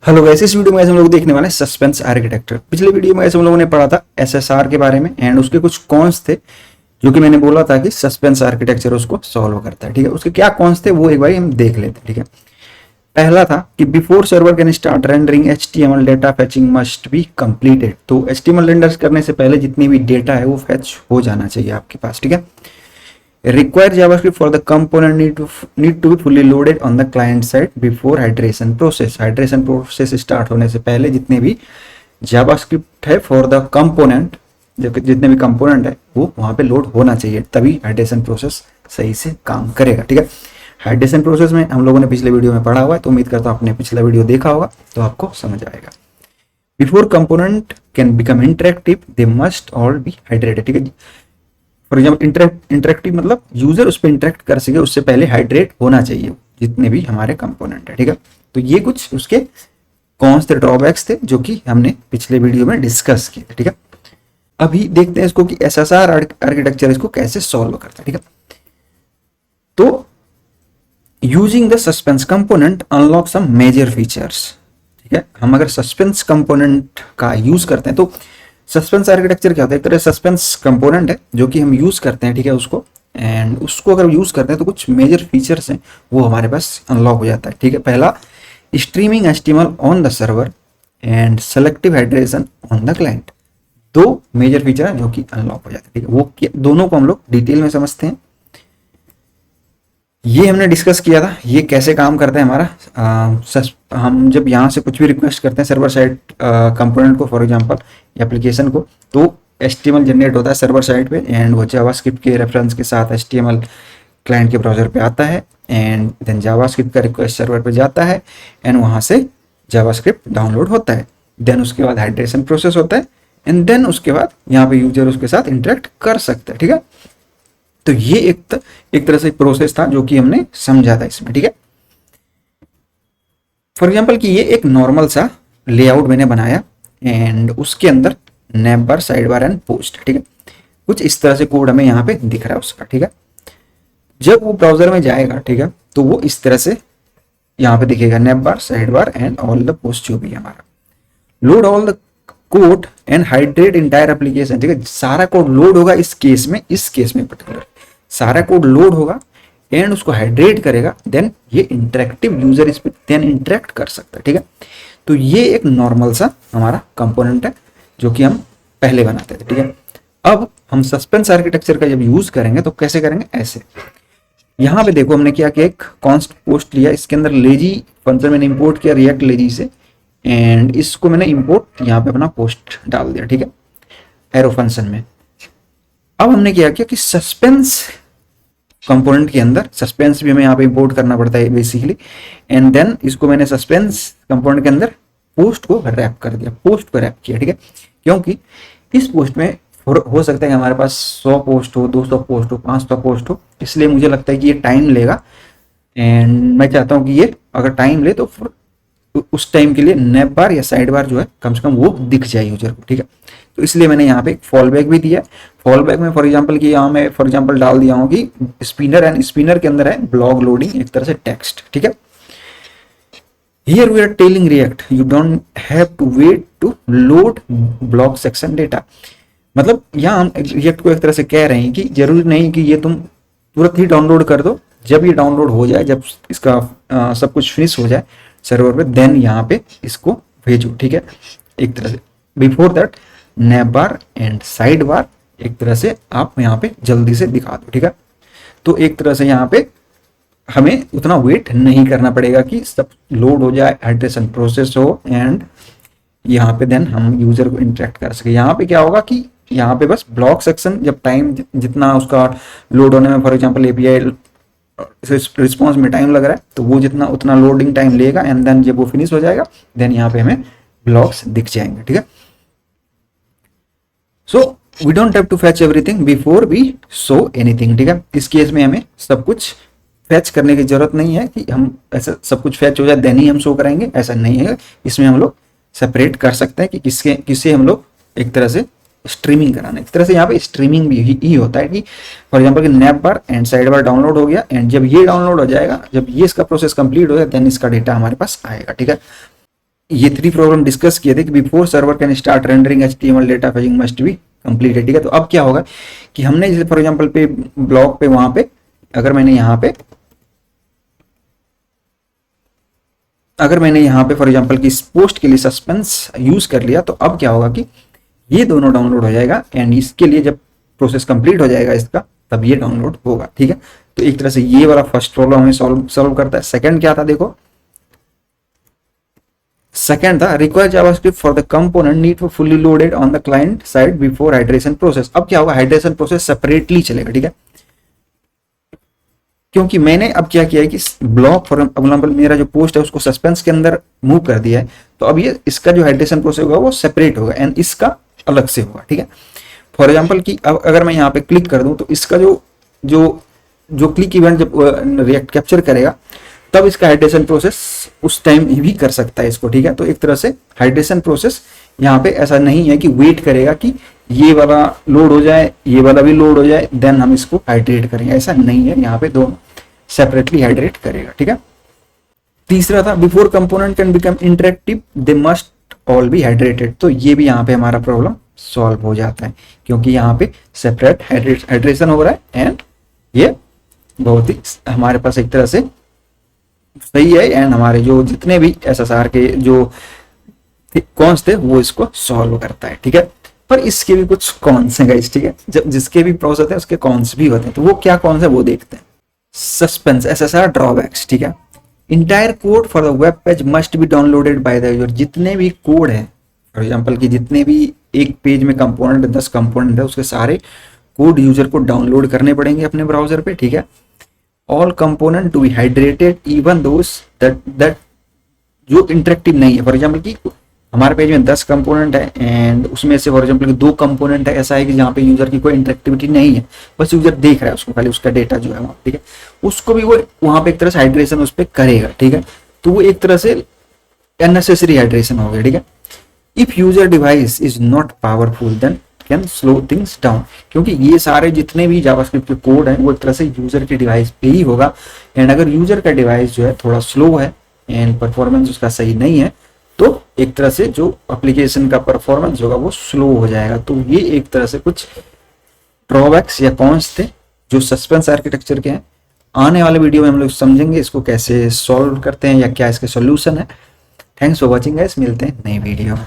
Hello guys, इस video में हम लोग देखने वाले हैं सस्पेंस आर्किटेक्चर। पिछले वीडियो में हम लोगों ने पढ़ा था एसएसआर के बारे में एंड उसके कुछ कॉन्स थे जो कि मैंने बोला था कि सस्पेंस आर्किटेक्चर उसको सॉल्व करता है। ठीक है, उसके क्या कॉन्स थे वो एक बार हम देख लेते हैं। ठीक है, पहला था कि before server can start rendering HTML data फैचिंग must be completed. तो एचटीएमएल रेंडर करने से पहले जितनी भी डेटा है वो फैच हो जाना चाहिए आपके पास। ठीक है, require JavaScript for the component need to be fully loaded on the client side before hydration process। hydration process start होने से पहले जितने भी JavaScript है for the component, जितने भी कंपोनेंट है वो वहां पे लोड होना चाहिए, तभी हाइड्रेशन प्रोसेस सही से काम करेगा। ठीक है, हाइड्रेशन प्रोसेस में हम लोगों ने पिछले वीडियो में पढ़ा हुआ है, तो उम्मीद करता हूँ आपने पिछला वीडियो देखा होगा तो आपको समझ आएगा। Before component can become interactive they must all B hydrated. ठीक है, फॉर एग्जाम्पल इंटरेक्टिव मतलब यूजर उस पर इंटरेक्ट कर सके उससे पहले हाइड्रेट होना चाहिए जितने भी हमारे कंपोनेंट है। ठीक है, तो ये कुछ उसके कौन से ड्रॉबैक्स थे जो कि हमने पिछले वीडियो में डिस्कस किए थे। ठीक है, अभी देखते हैं इसको कि एसएसआर आर्किटेक्चर इसको कैसे सॉल्व करता है। ठीक है, तो using the suspense component unlock some major features. ठीक है, हम अगर सस्पेंस कंपोनेंट का यूज करते हैं तो सस्पेंस आर्किटेक्चर क्या होता है, एक तरह सस्पेंस कंपोनेंट है जो कि हम यूज करते हैं। ठीक है, उसको एंड उसको अगर यूज करते हैं तो कुछ मेजर फीचर्स हैं वो हमारे पास अनलॉक हो जाता है। ठीक है, पहला streaming HTML on the server and selective hydration on the client. दो मेजर फीचर है जो कि अनलॉक हो जाते हैं। ठीक है, वो दोनों को हम लोग डिटेल में समझते हैं। ये हमने डिस्कस किया था ये कैसे काम करता है हमारा। हम जब यहाँ से कुछ भी रिक्वेस्ट करते हैं सर्वर साइड कंपोनेंट को, फॉर एग्जांपल एप्लीकेशन को, तो एचटीएमएल जनरेट होता है सर्वर साइड पे एंड वो जावास्क्रिप्ट के रेफरेंस के साथ एचटीएमएल क्लाइंट के ब्राउजर पे आता है एंड देन जावास्क्रिप्ट का रिक्वेस्ट सर्वर पे जाता है एंड वहाँ से जावास्क्रिप्ट डाउनलोड होता है। देन उसके बाद हाइड्रेशन प्रोसेस होता है एंड देन उसके बाद यहाँ पे यूजर उसके साथ इंटरेक्ट कर सकता है। ठीक है, तो ये एक तरह से प्रोसेस था जो कि हमने समझा था इसमें। ठीक है, फॉर एग्जांपल कि ये एक नॉर्मल सा लेआउट मैंने बनाया एंड उसके अंदर nap bar, side bar and post. ठीक है, कुछ इस तरह से कोड हमें यहाँ पे दिख रहा है उसका। ठीक है, जब वो ब्राउजर में जाएगा, ठीक है, तो वो इस तरह से यहाँ पे दिखेगा nap bar, side bar and all the post जो भी हमारा। Load all the code and hydrate entire application. ठीक है, सारा कोड लोड होगा इस केस में पर्टिकुलर सारा कोड लोड होगा एंड उसको हाइड्रेट करेगा, देन ये इंटरेक्टिव यूजर इस पे देन इंटरेक्ट कर सकता है। ठीक है, तो ये एक नॉर्मल सा हमारा कंपोनेंट है जो कि हम पहले बनाते थे। ठीक है, अब हम सस्पेंस आर्किटेक्चर का जब यूज करेंगे तो कैसे करेंगे, ऐसे। यहाँ पे देखो हमने क्या किया, एक कॉन्स्ट पोस्ट लिया, इसके अंदर लेजी फंक्शन मैंने इंपोर्ट किया रिएक्ट लेजी से एंड इसको मैंने इंपोर्ट यहाँ पे अपना पोस्ट डाल दिया। ठीक है, एरो फंक्शन में। अब हमने क्या किया कि सस्पेंस कंपोनेंट के अंदर सस्पेंस भी हमें यहाँ पे इंपोर्ट करना पड़ता है बेसिकली एंड देन इसको मैंने सस्पेंस कंपोनेंट के अंदर पोस्ट को रैप कर दिया, पोस्ट को रैप किया। ठीक है, क्योंकि इस पोस्ट में हो सकता है कि हमारे पास 100 पोस्ट हो, 200 पोस्ट हो, 500 पोस्ट हो, इसलिए मुझे लगता है कि ये टाइम लेगा एंड मैं चाहता हूँ कि ये अगर टाइम ले तो उस टाइम के लिए नैप बार या साइड बार जो है कम से कम वो दिख जाए यूजर को। ठीक है, तो इसलिए मैंने यहाँ पे एक फॉल बैक भी दिया। फॉल बैक में फॉर एग्जांपल कि यहाँ मैं फॉर एग्जांपल डाल दिया हूँ कि स्पिनर एंड स्पिनर के अंदर है ब्लॉग लोडिंग, एक तरह से टेक्स्ट। ठीक है, here we are telling React you don't have to wait to load blog section data. मतलब यहाँ हम रिएक्ट को एक तरह से कह रहे हैं कि जरूरी नहीं कि ये तुम तुरंत ही डाउनलोड कर दो, जब ये डाउनलोड हो जाए, जब इसका सब कुछ फिनिश हो जाए सर्वर पे, देन यहाँ पे इसको भेजो। ठीक है, एक तरह से before that nap bar and side bar एक तरह से आप यहाँ पे जल्दी से दिखा दो। ठीक है, तो एक तरह से यहाँ पे हमें उतना वेट नहीं करना पड़ेगा कि सब लोड हो जाए, हाइड्रेशन प्रोसेस हो एंड यहाँ पे देन हम यूजर को इंटरेक्ट कर सके। यहाँ पे क्या होगा कि यहाँ पे बस ब्लॉक सेक्शन जब टाइम जितना उसका लोड होने में, फॉर एग्जांपल एपीआई रिस्पॉन्स में टाइम लग रहा है तो वो जितना उतना लोडिंग टाइम लेगा एंड देन जब वो फिनिश हो जाएगा देन यहाँ पे हमें ब्लॉक्स दिख जाएंगे। ठीक है, so we don't have to fetch everything before we show anything. ठीक है, इस केस में हमें सब कुछ फैच करने की जरूरत नहीं है कि हम ऐसा सब कुछ फैच हो जाए देन ही हम शो करेंगे, ऐसा नहीं है। इसमें हम लोग सेपरेट कर सकते हैं कि किससे हम लोग एक तरह से स्ट्रीमिंग कराना है। इस तरह से यहाँ पे स्ट्रीमिंग भी ही होता है कि फॉर एग्जांपल कि nap bar and side bar download हो गया एंड जब ये डाउनलोड हो जाएगा, जब ये इसका प्रोसेस कंप्लीट हो जाए देन इसका डेटा हमारे पास आएगा। ठीक है, ये 3 प्रॉब्लम डिस्कस किए थे कि before server can start rendering HTML data phasing must be completed, ठीक है। तो अब क्या होगा कि हमने जैसे फॉर एग्जांपल पे ब्लॉग पे वहां पे अगर मैंने यहाँ पे फॉर एग्जांपल की इस पोस्ट के लिए सस्पेंस यूज कर लिया, तो अब क्या होगा कि ये दोनों डाउनलोड हो जाएगा एंड इसके लिए जब प्रोसेस कंप्लीट हो जाएगा इसका तब ये डाउनलोड होगा, ठीक है। तो एक तरह से ये वाला फर्स्ट प्रॉब्लम हमें सॉल्व करता है। सेकंड क्या था देखो, सेकंड था require JavaScript for the component need for fully loaded on the client side before hydration process. अब क्या होगा, हाइड्रेशन प्रोसेस सेपरेटली चलेगा, ठीक है। क्योंकि मैंने अब क्या किया है कि ब्लॉक फॉर एग्जाम्पल मेरा जो पोस्ट है उसको सस्पेंस के अंदर मूव कर दिया है, तो अब ये इसका जो हाइड्रेशन प्रोसेस होगा वो सेपरेट होगा एंड इसका अलग से होगा, ठीक है। फॉर एग्जाम्पल की अब अगर मैं यहाँ पे क्लिक कर दूं तो इसका जो क्लिक इवेंट जब रिएक्ट कैप्चर करेगा तब इसका हाइड्रेशन प्रोसेस उस टाइम भी कर सकता है इसको, ठीक है। तो एक तरह से हाइड्रेशन प्रोसेस यहाँ पे ऐसा नहीं है कि वेट करेगा कि ये वाला लोड हो जाए ये वाला भी लोड हो जाए देन हम इसको हाइड्रेट करेंगे, ऐसा नहीं है। यहाँ पे दोनों सेपरेटली हाइड्रेट करेगा, ठीक है। तीसरा था before component can become interactive they must all B hydrated. तो ये भी यहाँ पे हमारा प्रॉब्लम सॉल्व हो जाता है क्योंकि यहाँ पे सेपरेट हाइड्रेशन हो रहा है एंड ये बहुत ही हमारे पास एक तरह से सही है एंड हमारे जो जितने भी SSR के जो कॉन्स थे वो इसको सॉल्व करता है, ठीक है। पर इसके भी कुछ कॉन्स हैं गाइस, ठीक है। जब जिसके भी प्रोसेस है उसके कॉन्स भी होते हैं, तो वो क्या कॉन्स है वो देखते हैं। सस्पेंस SSR ड्रॉबैक्स, ठीक है। Entire code for the web page must be downloaded by the user. जितने भी कोड है फॉर एग्जांपल कि जितने भी एक पेज में कंपोनेंट 10 कंपोनेंट है उसके सारे कोड यूजर को डाउनलोड करने पड़ेंगे अपने ब्राउजर पे, ठीक है। All component to be hydrated even those that जो इंटरेक्टिव नहीं है। फॉर एग्जांपल कि हमारे पेज में 10 कंपोनेंट है एंड उसमें से फॉर एग्जांपल 2 कंपोनेंट है ऐसा है कि जहाँ पे यूजर की कोई इंटरेक्टिविटी नहीं है, बस यूजर देख रहा है उसको, खाली उसका डेटा जो है वहाँ, ठीक है। उसको भी वो वहाँ पे एक तरह से हाइड्रेशन उस पर करेगा, ठीक है। तो वो एक तरह से अननेसेसरी हाइड्रेशन हो गया, ठीक है। If user device is not powerful than can slow things down. क्योंकि ये सारे जितने भी जावास्क्रिप्ट के कोड हैं वो एक तरह से यूजर के डिवाइस पे ही होगा एंड अगर यूजर का डिवाइस जो है थोड़ा स्लो है एंड परफॉर्मेंस उसका सही नहीं है तो एक तरह से जो एप्लीकेशन का परफॉर्मेंस होगा वो स्लो हो जाएगा। तो ये एक तरह से कुछ ड्रॉबैक्स या कॉन्स थे जो सस्पेंस आर्किटेक्चर के हैं। आने वाले वीडियो में हम लोग समझेंगे इसको कैसे सॉल्व करते हैं या क्या इसके सॉल्यूशन है। थैंक्स फॉर वॉचिंग गाइस, मिलते हैं नई वीडियो में।